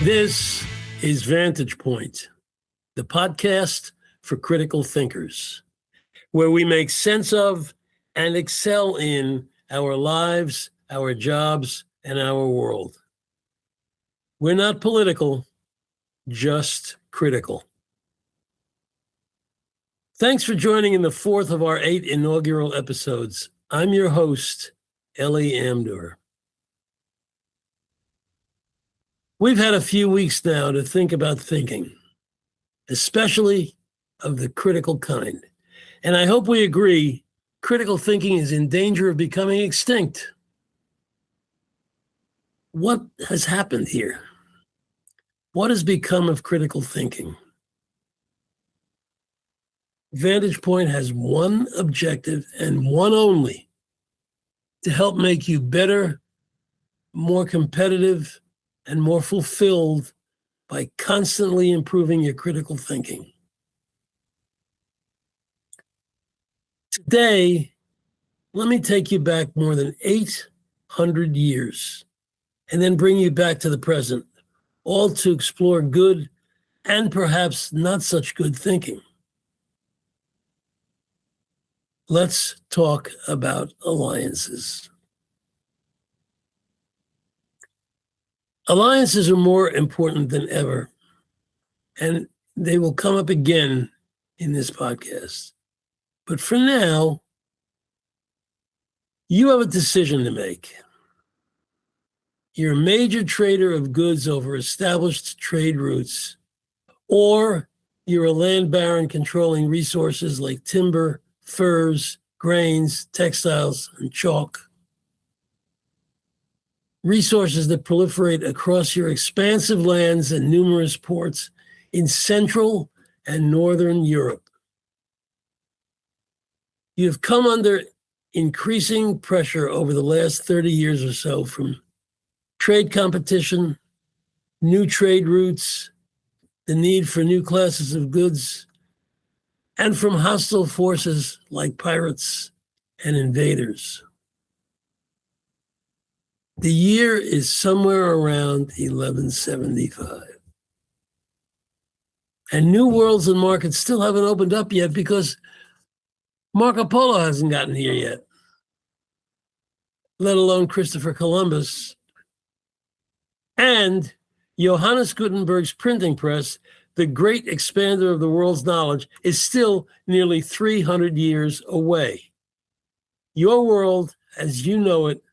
This is Vantage Point, the podcast for critical thinkers, where we make sense of and excel in our lives, our jobs, and our world. We're not political, just critical. Thanks for joining in the fourth of our 8 inaugural episodes. I'm your host, Eli Amdur. We've had a few weeks now to think about thinking, especially of the critical kind. And I hope we agree, critical thinking is in danger of becoming extinct. What has happened here? What has become of critical thinking? Vantage Point has one objective and one only: to help make you better, more competitive, and more fulfilled by constantly improving your critical thinking. Today, let me take you back more than 800 years and then bring you back to the present, all to explore good and perhaps not such good thinking. Let's talk about alliances. Alliances are more important than ever, and they will come up again in this podcast. But for now, you have a decision to make. You're a major trader of goods over established trade routes, or you're a land baron controlling resources like timber, furs, grains, textiles, and chalk. Resources that proliferate across your expansive lands and numerous ports in Central and Northern Europe. You've come under increasing pressure over the last 30 years or so from trade competition, new trade routes, the need for new classes of goods, and from hostile forces like pirates and invaders. The year is somewhere around 1175. And new worlds and markets still haven't opened up yet because Marco Polo hasn't gotten here yet, let alone Christopher Columbus. And Johannes Gutenberg's printing press, the great expander of the world's knowledge, is still nearly 300 years away. Your world, as you know it,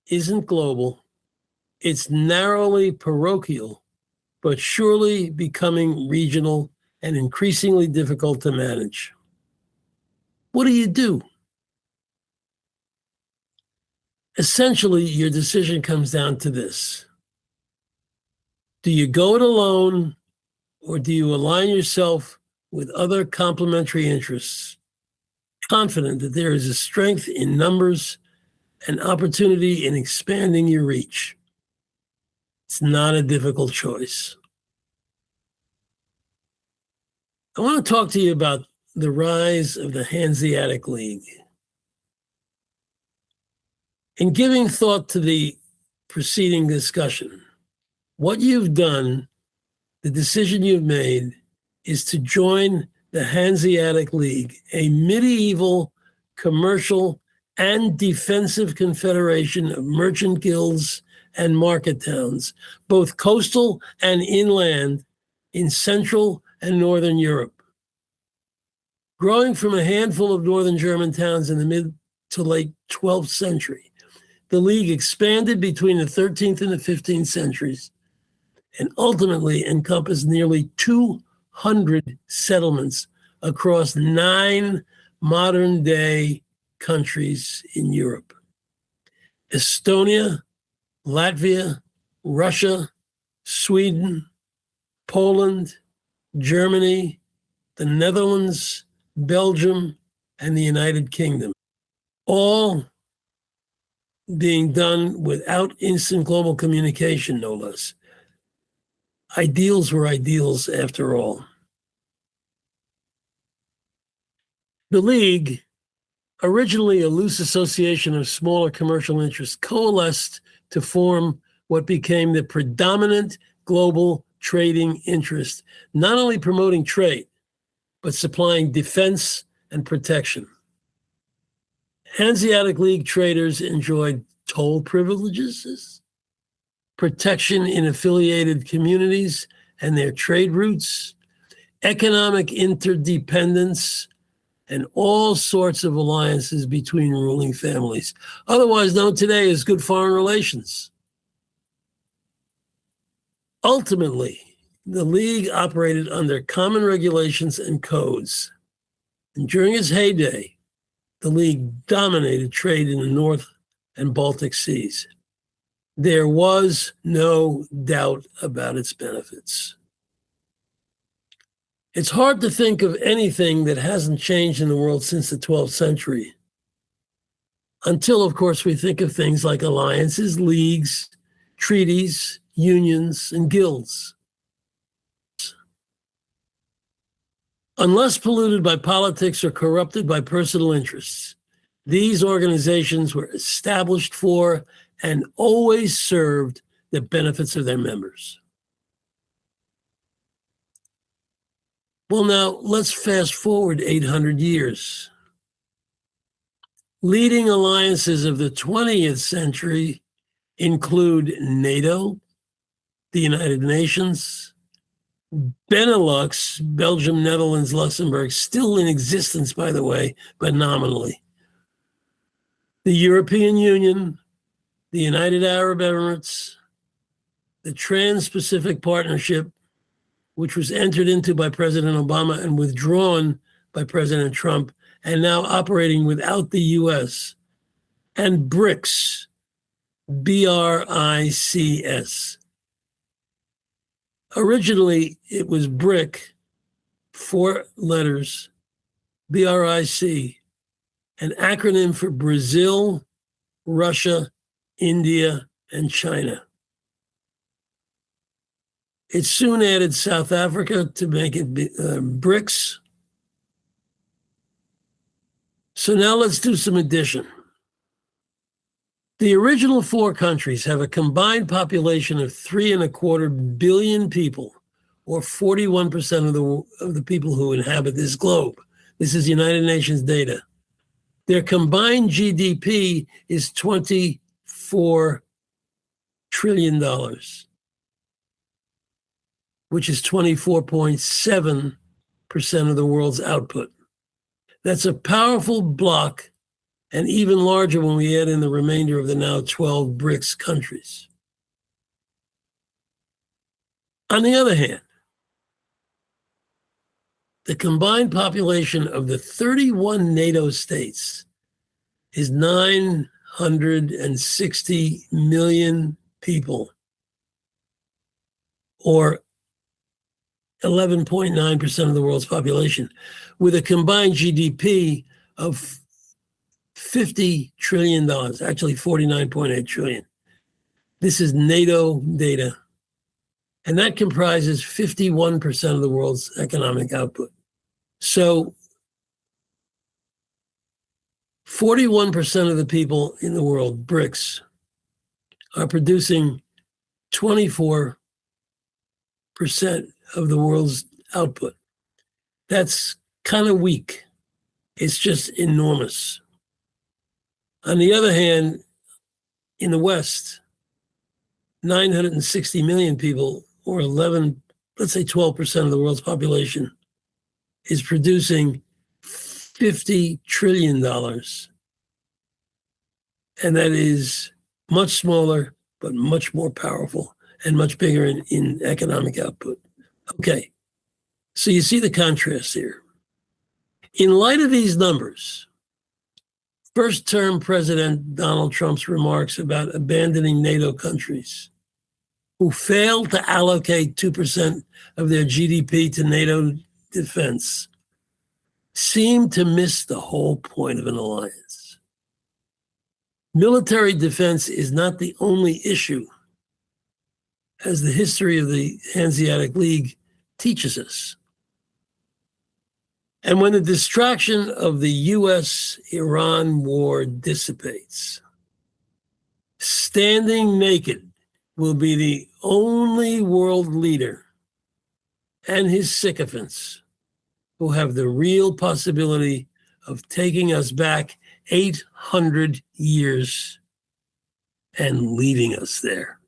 isn't global. It's narrowly parochial, but surely becoming regional and increasingly difficult to manage. What do you do? Essentially, your decision comes down to this. Do you go it alone, or do you align yourself with other complementary interests, confident that there is a strength in numbers and opportunity in expanding your reach? It's not a difficult choice. I want to talk to you about the rise of the Hanseatic League. In giving thought to the preceding discussion, what you've done, the decision you've made, is to join the Hanseatic League, a medieval commercial and defensive confederation of merchant guilds and market towns, both coastal and inland, in Central and Northern Europe. Growing from a handful of northern German towns in the mid to late 12th century, the League expanded between the 13th and the 15th centuries and ultimately encompassed nearly 200 settlements across 9 modern-day countries in Europe: Estonia, Latvia, Russia, Sweden, Poland, Germany, the Netherlands, Belgium, and the United Kingdom, all being done without instant global communication, no less. Ideals were ideals after all. The League, originally a loose association of smaller commercial interests, coalesced to form what became the predominant global trading interest, not only promoting trade, but supplying defense and protection. Hanseatic League traders enjoyed toll privileges, protection in affiliated communities and their trade routes, economic interdependence, and all sorts of alliances between ruling families, otherwise known today as good foreign relations. Ultimately, the League operated under common regulations and codes. And during its heyday, the League dominated trade in the North and Baltic Seas. There was no doubt about its benefits. It's hard to think of anything that hasn't changed in the world since the 12th century. Until, of course, we think of things like alliances, leagues, treaties, unions, and guilds. Unless polluted by politics or corrupted by personal interests, these organizations were established for and always served the benefits of their members. Well, now let's fast forward 800 years. Leading alliances of the 20th century include NATO, the United Nations, Benelux, Belgium, Netherlands, Luxembourg, still in existence, by the way, but nominally. The European Union, the United Arab Emirates, the Trans-Pacific Partnership, which was entered into by President Obama and withdrawn by President Trump, and now operating without the US, and BRICS, BRICS. Originally, it was BRIC, 4 letters, BRIC, an acronym for Brazil, Russia, India, and China. It soon added South Africa to make it BRICS. So now let's do some addition. The original 4 countries have a combined population of 3.25 billion people, or 41% of the people who inhabit this globe. This is United Nations data. Their combined GDP is $24 trillion, which is 24.7% of the world's output. That's a powerful block, and even larger when we add in the remainder of the now 12 BRICS countries. On the other hand, the combined population of the 31 NATO states is 960 million people, or 11.9% of the world's population, with a combined GDP of $50 trillion, actually 49.8 trillion. This is NATO data. And that comprises 51% of the world's economic output. So 41% of the people in the world, BRICS, are producing 24% of the world's output. That's kind of weak. It's just enormous. On the other hand, in the West, 960 million people, or 11, let's say 12% of the world's population, is producing $50 trillion. And that is much smaller, but much more powerful and much bigger in economic output. Okay, so you see the contrast here. In light of these numbers, first-term President Donald Trump's remarks about abandoning NATO countries who failed to allocate 2% of their GDP to NATO defense seem to miss the whole point of an alliance. Military defense is not the only issue, as the history of the Hanseatic League teaches us. And when the distraction of the US-Iran war dissipates, standing naked will be the only world leader and his sycophants who have the real possibility of taking us back 800 years and leaving us there.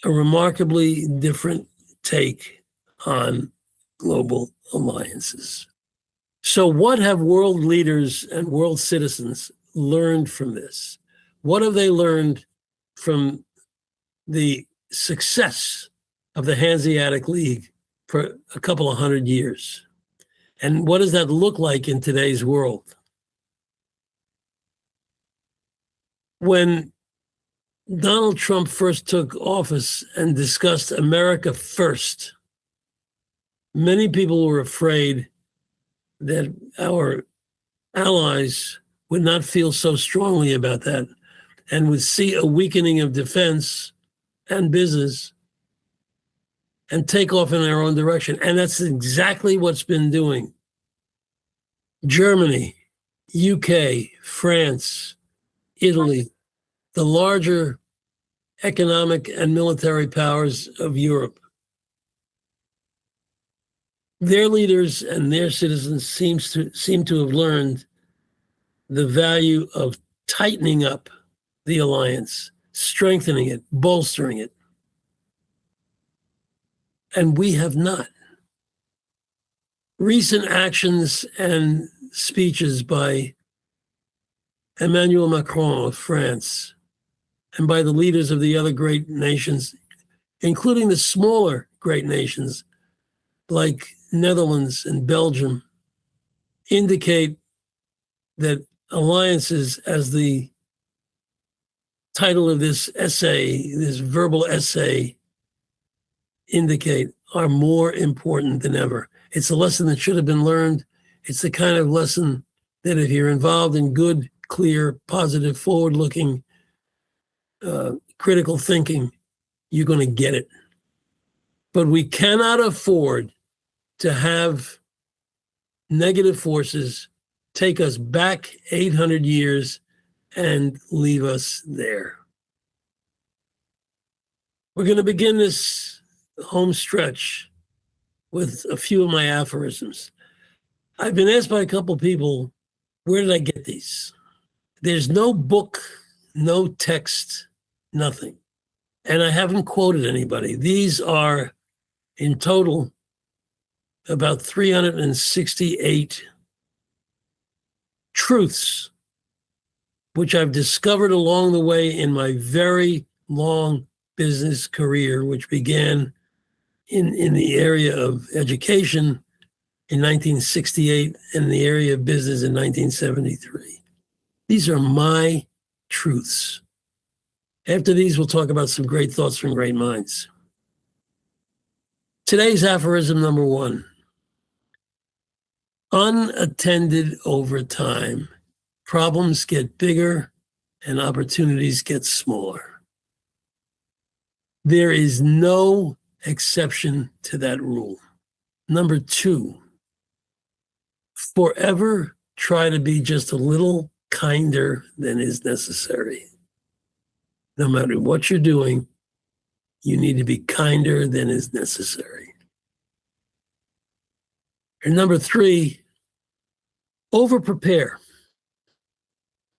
A remarkably different take on global alliances. So what have world leaders and world citizens learned from this? What have they learned from the success of the Hanseatic League for a couple of hundred years? And what does that look like in today's world? When Donald Trump first took office and discussed America first, many people were afraid that our allies would not feel so strongly about that and would see a weakening of defense and business and take off in their own direction. And that's exactly what's been doing. Germany, UK, France, Italy, the larger economic and military powers of Europe. Their leaders and their citizens seem to have learned the value of tightening up the alliance, strengthening it, bolstering it. And we have not. Recent actions and speeches by Emmanuel Macron of France and by the leaders of the other great nations, including the smaller great nations like Netherlands and Belgium, indicate that alliances, as the title of this essay, this verbal essay, indicate, are more important than ever. It's a lesson that should have been learned. It's the kind of lesson that if you're involved in good, clear, positive, forward-looking, critical thinking, you're going to get it. But we cannot afford to have negative forces take us back 800 years and leave us there. We're going to begin this home stretch with a few of my aphorisms. I've been asked by a couple of people, where did I get these? There's no book, no text, nothing. And I haven't quoted anybody. These are, in total, about 368 truths, which I've discovered along the way in my very long business career, which began in the area of education in 1968 and in the area of business in 1973. These are my truths. After these, we'll talk about some great thoughts from great minds. Today's aphorism number 1. Unattended over time, problems get bigger and opportunities get smaller. There is no exception to that rule. Number 2, forever try to be just a little kinder than is necessary. No matter what you're doing, you need to be kinder than is necessary. And number 3, over-prepare.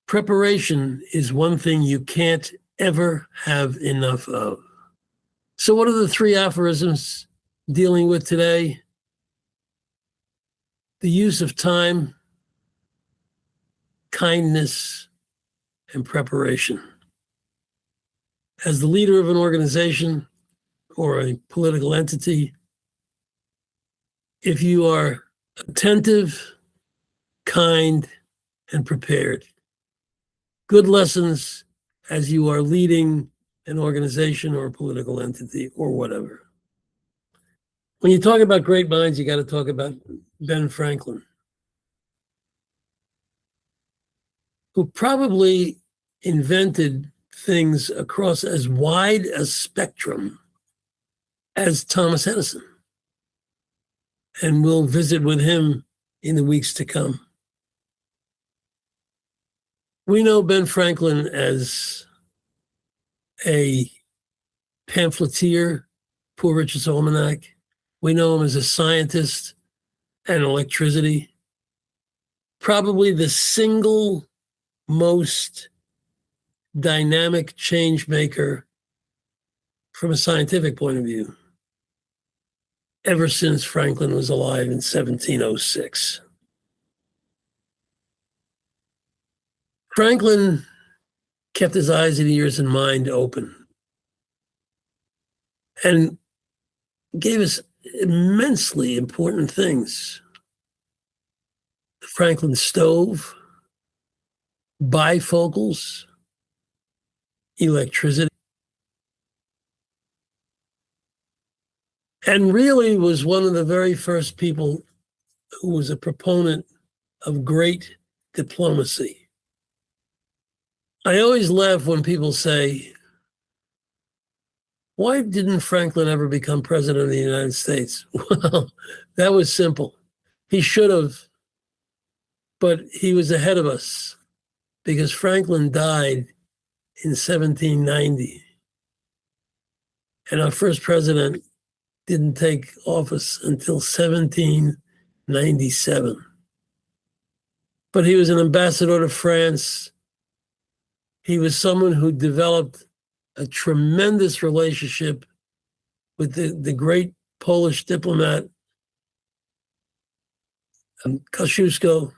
Preparation is one thing you can't ever have enough of. So what are the 3 aphorisms dealing with today? The use of time, kindness, and preparation. As the leader of an organization or a political entity, if you are attentive, kind, and prepared, good lessons as you are leading an organization or a political entity or whatever. When you talk about great minds, you got to talk about Ben Franklin, who probably invented things across as wide a spectrum as Thomas Edison. And we'll visit with him in the weeks to come. We know Ben Franklin as a pamphleteer, Poor Richard's Almanac. We know him as a scientist and electricity. Probably the single most dynamic change maker from a scientific point of view ever since Franklin was alive in 1706. Franklin kept his eyes and ears and mind open and gave us immensely important things. The Franklin stove, bifocals, electricity, and really was one of the very first people who was a proponent of great diplomacy. I always laugh when people say, why didn't Franklin ever become president of the United States? Well, that was simple. He should have, but he was ahead of us because Franklin died in 1790. And our first president didn't take office until 1797. But he was an ambassador to France. He was someone who developed a tremendous relationship with the great Polish diplomat, Kosciuszko,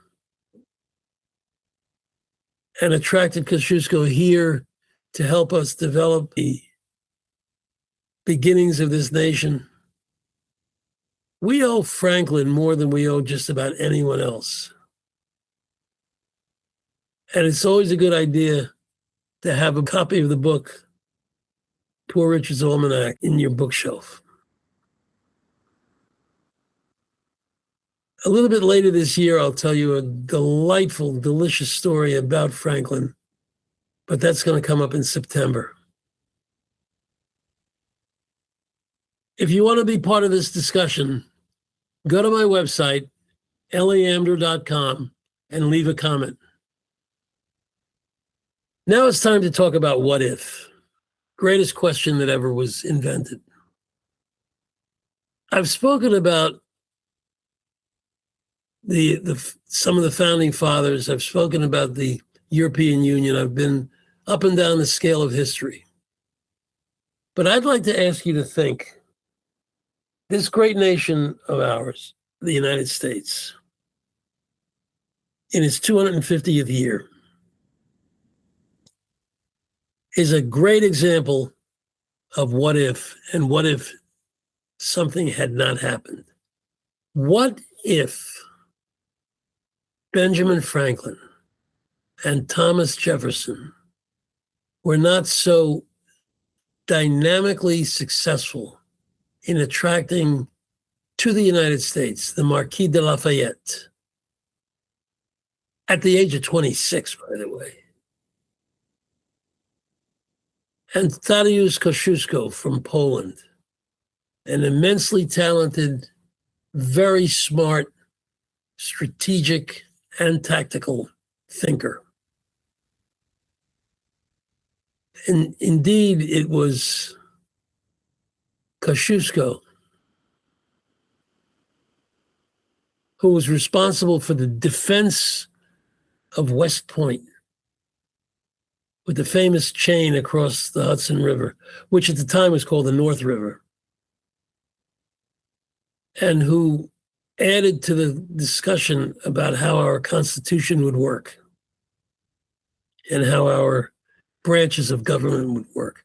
and attracted Kosciuszko here to help us develop the beginnings of this nation. We owe Franklin more than we owe just about anyone else. And it's always a good idea to have a copy of the book, Poor Richard's Almanac, in your bookshelf. A little bit later this year, I'll tell you a delightful, delicious story about Franklin, but that's going to come up in September. If you want to be part of this discussion, go to my website, eliamdur.com, and leave a comment. Now it's time to talk about what if. Greatest question that ever was invented. I've spoken about some of the founding fathers. I've spoken about the European Union. I've been up and down the scale of history. But I'd like to ask you to think, this great nation of ours, the United States, in its 250th year, is a great example of what if, and what if something had not happened. What if Benjamin Franklin and Thomas Jefferson were not so dynamically successful in attracting to the United States the Marquis de Lafayette at the age of 26, by the way, and Tadeusz Kosciuszko from Poland, an immensely talented, very smart, strategic, and tactical thinker. And indeed, it was Kosciuszko who was responsible for the defense of West Point, with the famous chain across the Hudson River, which at the time was called the North River, and who added to the discussion about how our Constitution would work and how our branches of government would work.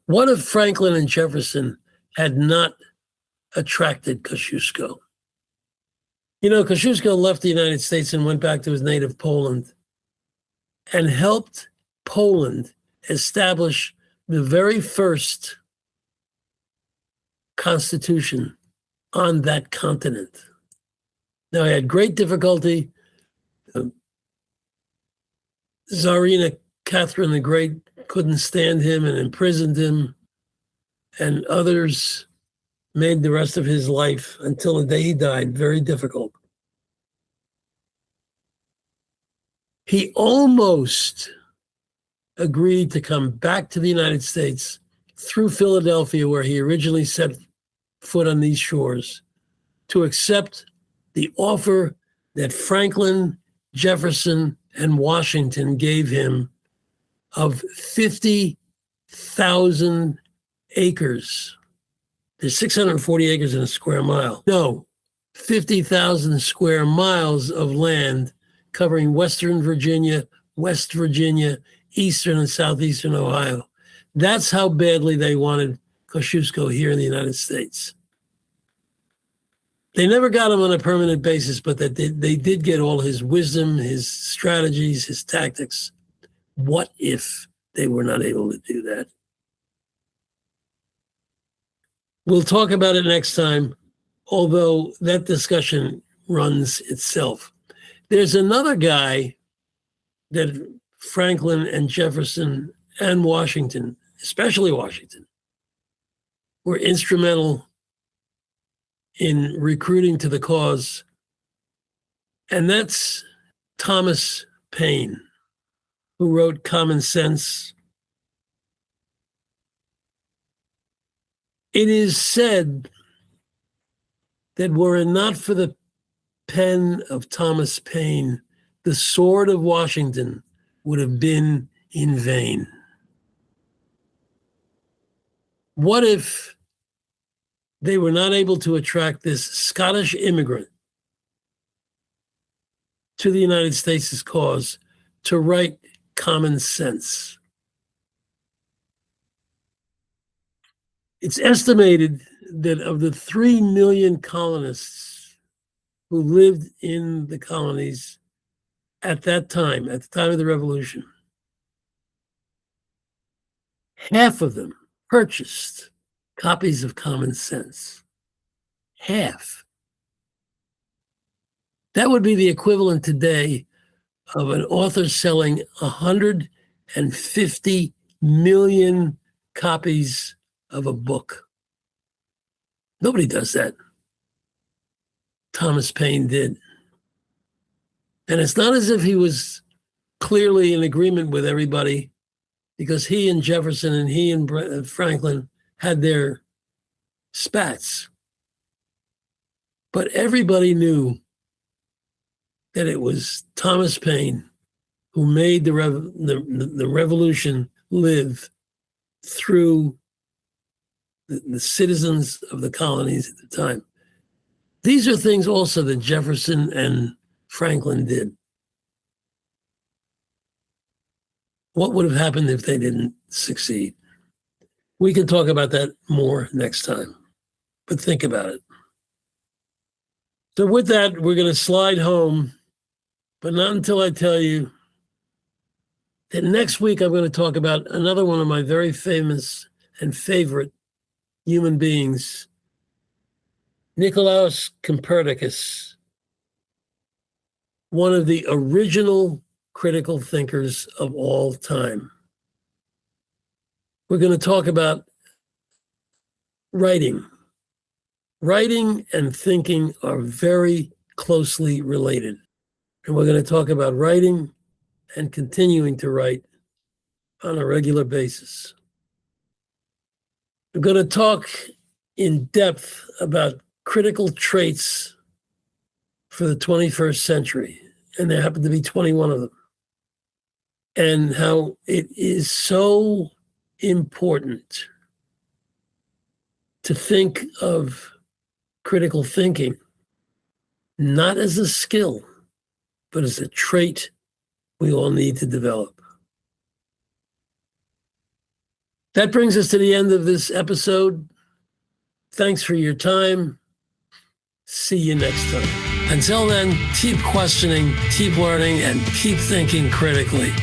What if Franklin and Jefferson had not attracted Kosciuszko? You know, Kosciuszko left the United States and went back to his native Poland and helped Poland establish the very first constitution on that continent. Now, he had great difficulty. Tsarina Catherine the Great couldn't stand him and imprisoned him, and others made the rest of his life until the day he died very difficult. He almost agreed to come back to the United States through Philadelphia, where he originally set foot on these shores, to accept the offer that Franklin, Jefferson, and Washington gave him of 50,000 acres. There's 640 acres in a square mile. No, 50,000 square miles of land covering Western Virginia, West Virginia, Eastern and Southeastern Ohio. That's how badly they wanted Kosciuszko here in the United States. They never got him on a permanent basis, but they did get all his wisdom, his strategies, his tactics. What if they were not able to do that? We'll talk about it next time, although that discussion runs itself. There's another guy that Franklin and Jefferson and Washington, especially Washington, were instrumental in recruiting to the cause, and that's Thomas Paine, who wrote Common Sense. It is said that were it not for the pen of Thomas Paine, the sword of Washington would have been in vain. What if they were not able to attract this Scottish immigrant to the United States' cause to write Common Sense? It's estimated that of the 3 million colonists who lived in the colonies at that time, at the time of the Revolution, half of them purchased copies of Common Sense. Half. That would be the equivalent today of an author selling 150 million copies of a book. Nobody does that. Thomas Paine did. And it's not as if he was clearly in agreement with everybody, because he and Jefferson and he and Franklin had their spats. But everybody knew that it was Thomas Paine who made the revolution live through the citizens of the colonies at the time. These are things also that Jefferson and Franklin did. What would have happened if they didn't succeed? We can talk about that more next time, but think about it. So with that, we're going to slide home, but not until I tell you that next week I'm going to talk about another one of my very famous and favorite human beings, Nicolaus Copernicus, one of the original critical thinkers of all time. We're going to talk about writing. Writing and thinking are very closely related. And we're going to talk about writing and continuing to write on a regular basis. We're going to talk in depth about critical traits for the 21st century, and there happen to be 21 of them, and how it is so important to think of critical thinking not as a skill, but as a trait we all need to develop. That brings us to the end of this episode. Thanks for your time. See you next time. Until then, keep questioning, keep learning, and keep thinking critically.